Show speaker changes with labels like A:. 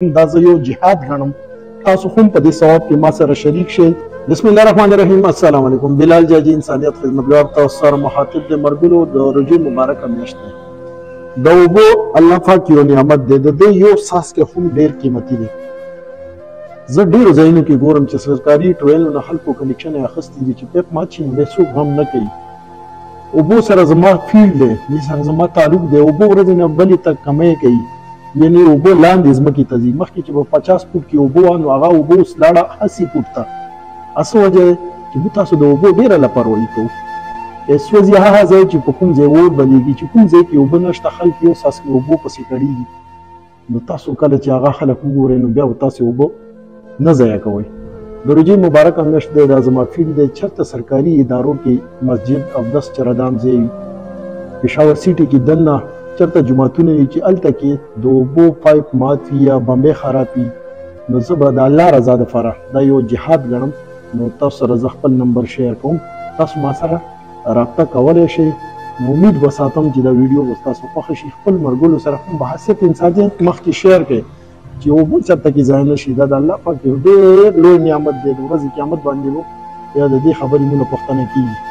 A: دا زه یو جهاد ګڼم. تاسو هم په دې ثواب کې ما سره شریک شئ. بسم الله الرحمن الرحیم. السلام علیکم. بلال جاجی انسانیت خدمتګار تاسو سره مخاطب د مرګلو د رجوع مبارکه میاشت ده. د اوبو الله پاک یو نعمت دی، د دې یو ساس کې هم ډیر قیمتي دی. زه ډیرو ځایونو کې ګورم چې سرکاري ټویلو نه خلکو کنیکشن یې اخیستی دي چې پیپ مات شي نو بیا څوک غم نه کوي. اوبو سره زما فیل دی، دې سره زما تعلق دی. اوبو ورځې نه بلې ته کمی کوي، یعنی اوبه لاندې ځمکې ته ځي. مخکې چې به 50 فوټ کې اوبه وه نو هغه اوبه اوس لاړه 80 فوټ ته. اصل وجه چې موږ تاسو د اوبو ډېره لاپرواهي کوو. سوځي هغه ځای چې په کوم ځای اور بلیږي، چې کوم ځای کې اوبه نشته خلک یو څاڅکي اوبو پسې کړېږي. نو تاسو کله چې هغه خلک وګورئ نو بیا به تاسې اوبه نه ضایع کوئ. د روژې مبارکه میاشت دی، دا زما فیل دی. چېرته سرکاري ادارو کې مسجد اودس چردام ځای وي، پېښور سیټي کې دننه چېرته جوماتونه وي چې هلته کې د اوبو پایپ مات وي یا بمبې خراب وي، نو زه به د الله رضا دپاره دا یو جهاد ګڼم. نو تاسو سره زه خپل نمبر شیر کوم، تاسو ما سره رابطه کولی شئ. نو امید به ساتم چې دا ویډیو به ستاسو خوښه شي. خپل مرګلو سره هم په حیثیت انسانیت مخکې شیر کړئ چې اوبه چېرته کې ضایع نه شي. دا د الله پاک یو ډېر لوی نعمت دی. د ورځې قیامت باندې به یا د دې خبرې مونږ نه پوښتنه کېږي.